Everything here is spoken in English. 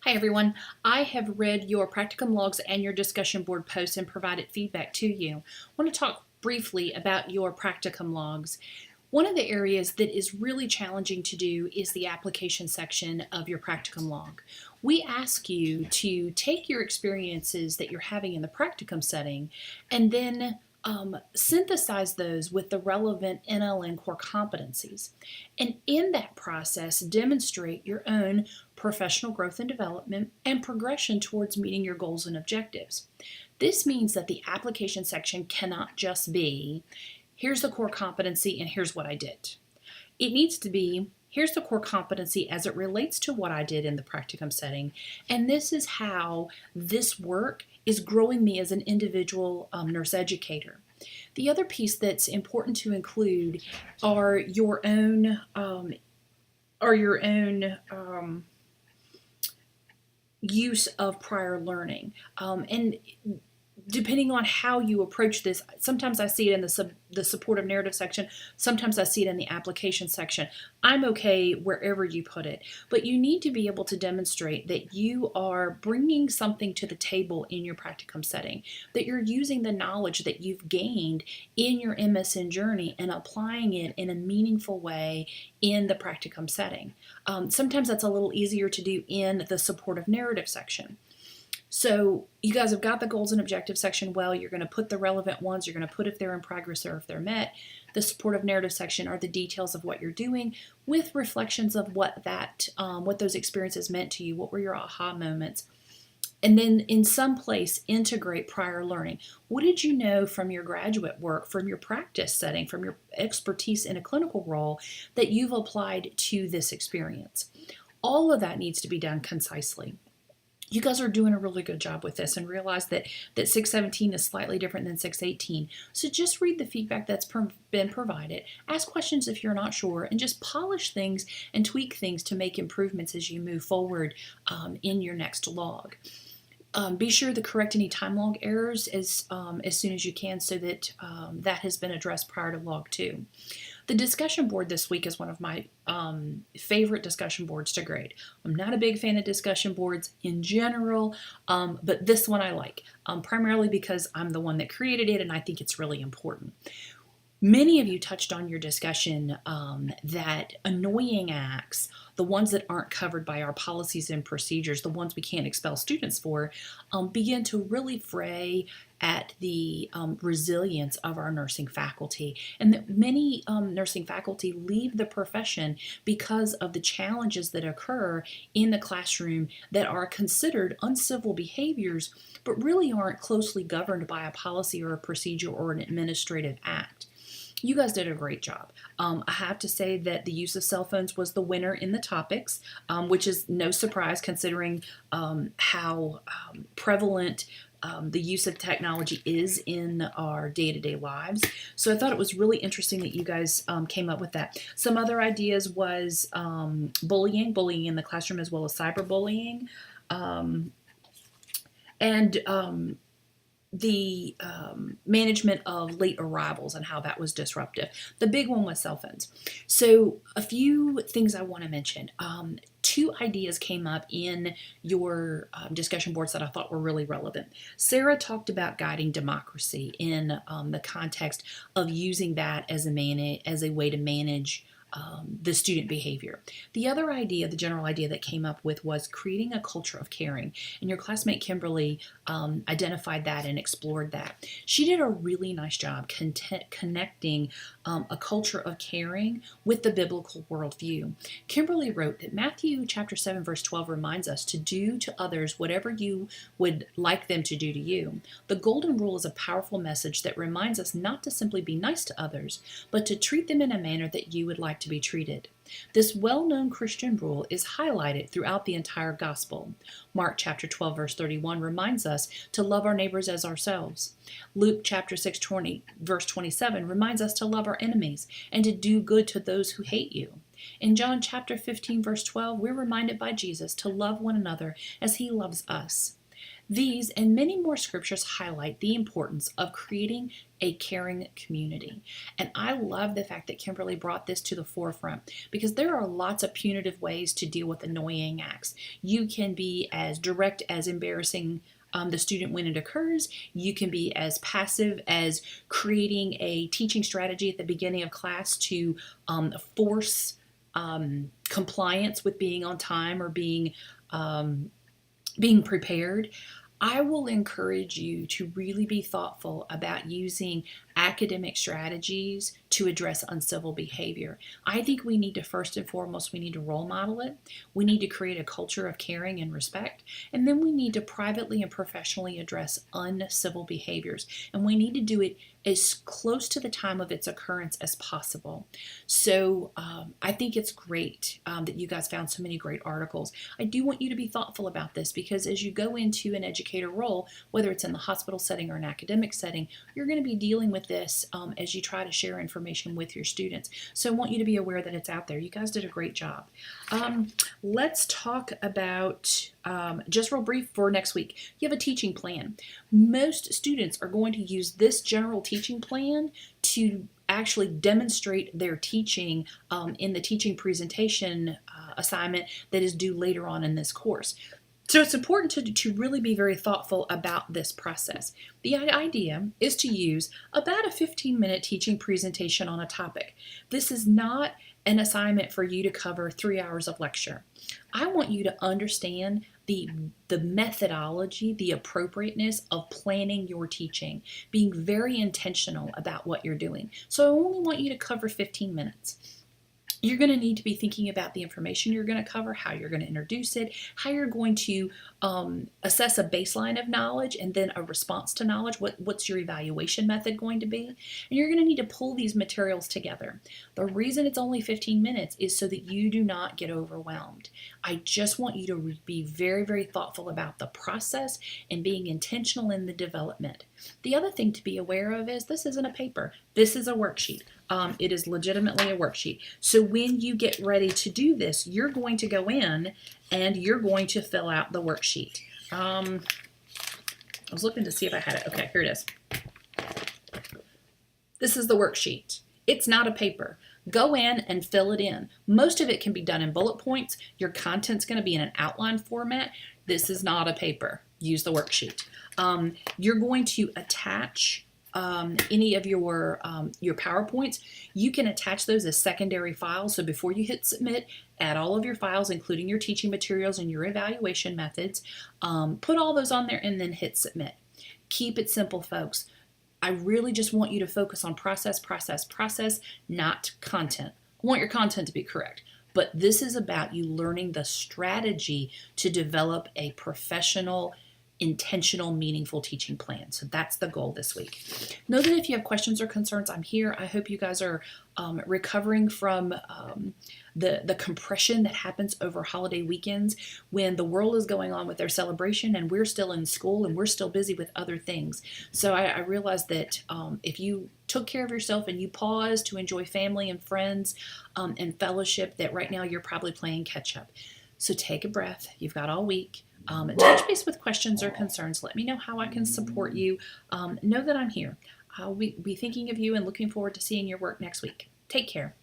Hi everyone. I have read your practicum logs and your discussion board posts and provided feedback to you. I want to talk briefly about your practicum logs. One of the areas that is really challenging to do is the application section of your practicum log. We ask you to take your experiences that you're having in the practicum setting and then synthesize those with the relevant NLN core competencies. And in that process, demonstrate your own professional growth and development and progression towards meeting your goals and objectives. This means that the application section cannot just be, here's the core competency and here's what I did. It needs to be, here's the core competency as it relates to what I did in the practicum setting, and this is how this work is growing me as an individual nurse educator. The other piece that's important to include are your own use of prior learning, and depending on how you approach this, sometimes I see it in the supportive narrative section, sometimes I see it in the application section. I'm okay wherever you put it, but you need to be able to demonstrate that you are bringing something to the table in your practicum setting, that you're using the knowledge that you've gained in your MSN journey and applying it in a meaningful way in the practicum setting. Sometimes that's a little easier to do in the supportive narrative section. So you guys have got the goals and objectives section well. You're going to put the relevant ones. You're going to put if they're in progress or if they're met. The supportive narrative section are the details of what you're doing with reflections of what those experiences meant to you. What were your aha moments? And then in some place, integrate prior learning. What did you know from your graduate work, from your practice setting, from your expertise in a clinical role that you've applied to this experience? All of that needs to be done concisely. You guys are doing a really good job with this, and realize that 617 is slightly different than 618. So just read the feedback that's been provided, ask questions if you're not sure, and just polish things and tweak things to make improvements as you move forward in your next log. Be sure to correct any time log errors as soon as you can, so that that has been addressed prior to log 2. The discussion board this week is one of my favorite discussion boards to grade. I'm not a big fan of discussion boards in general, but this one I like, primarily because I'm the one that created it and I think it's really important. Many of you touched on your discussion that annoying acts, the ones that aren't covered by our policies and procedures, the ones we can't expel students for, begin to really fray at the resilience of our nursing faculty. And that many nursing faculty leave the profession because of the challenges that occur in the classroom that are considered uncivil behaviors, but really aren't closely governed by a policy or a procedure or an administrative act. You guys did a great job. I have to say that the use of cell phones was the winner in the topics, which is no surprise considering how prevalent the use of technology is in our day-to-day lives. So I thought it was really interesting that you guys came up with that. Some other ideas was bullying in the classroom, as well as cyberbullying, and the management of late arrivals and how that was disruptive. The big one was cell phones. So a few things I want to mention. 2 ideas came up in your discussion boards that I thought were really relevant. Sarah talked about guiding democracy in the context of using that as a way to manage the student behavior. The other idea, the general idea that came up with, was creating a culture of caring. And your classmate Kimberly identified that and explored that. She did a really nice job connecting a culture of caring with the biblical worldview. Kimberly wrote that Matthew chapter 7 verse 12 reminds us to do to others whatever you would like them to do to you. The golden rule is a powerful message that reminds us not to simply be nice to others, but to treat them in a manner that you would like to be treated. This well-known Christian rule is highlighted throughout the entire gospel. Mark chapter 12 verse 31 reminds us to love our neighbors as ourselves. Luke chapter 6 verse 27 reminds us to love our enemies and to do good to those who hate you. In John chapter 15 verse 12, we're reminded by Jesus to love one another as he loves us. These and many more scriptures highlight the importance of creating a caring community. And I love the fact that Kimberly brought this to the forefront because there are lots of punitive ways to deal with annoying acts. You can be as direct as embarrassing the student when it occurs. You can be as passive as creating a teaching strategy at the beginning of class to force compliance with being on time or being prepared. I will encourage you to really be thoughtful about using academic strategies to address uncivil behavior. I think we need to first and foremost, we need to role model it. We need to create a culture of caring and respect. And then we need to privately and professionally address uncivil behaviors. And we need to do it as close to the time of its occurrence as possible. So I think it's great that you guys found so many great articles. I do want you to be thoughtful about this because as you go into an educator role, whether it's in the hospital setting or an academic setting, you're going to be dealing with this as you try to share information with your students. So I want you to be aware that it's out there. You guys did a great job. Let's talk about, just real brief for next week, you have a teaching plan. Most students are going to use this general teaching plan to actually demonstrate their teaching in the teaching presentation assignment that is due later on in this course. So it's important to really be very thoughtful about this process. The idea is to use about a 15-minute teaching presentation on a topic. This is not an assignment for you to cover 3 hours of lecture. I want you to understand the methodology, the appropriateness of planning your teaching, being very intentional about what you're doing. So I only want you to cover 15 minutes. You're going to need to be thinking about the information you're going to cover, how you're going to introduce it, how you're going to assess a baseline of knowledge and then a response to knowledge. What's your evaluation method going to be? And you're going to need to pull these materials together. The reason it's only 15 minutes is so that you do not get overwhelmed. I just want you to be very, very thoughtful about the process and being intentional in the development. The other thing to be aware of is this isn't a paper. This is a worksheet. It is legitimately a worksheet. So when you get ready to do this, you're going to go in and you're going to fill out the worksheet. I was looking to see if I had it. Okay, here it is. This is the worksheet. It's not a paper. Go in and fill it in. Most of it can be done in bullet points. Your content's going to be in an outline format. This is not a paper. Use the worksheet. You're going to attach any of your PowerPoints. You can attach those as secondary files. So before you hit submit, add all of your files, including your teaching materials and your evaluation methods. Put all those on there and then hit submit. Keep it simple, folks. I really just want you to focus on process, not content. I want your content to be correct. But this is about you learning the strategy to develop a professional, intentional, meaningful teaching plan. So that's the goal this week. Know that if you have questions or concerns, I'm here. I hope you guys are recovering from the compression that happens over holiday weekends when the world is going on with their celebration and we're still in school and we're still busy with other things. So I realize that if you took care of yourself and you paused to enjoy family and friends and fellowship, that right now you're probably playing catch up. So take a breath. You've got all week. Touch base with questions or concerns. Let me know how I can support you. Know that I'm here. I'll be thinking of you and looking forward to seeing your work next week. Take care.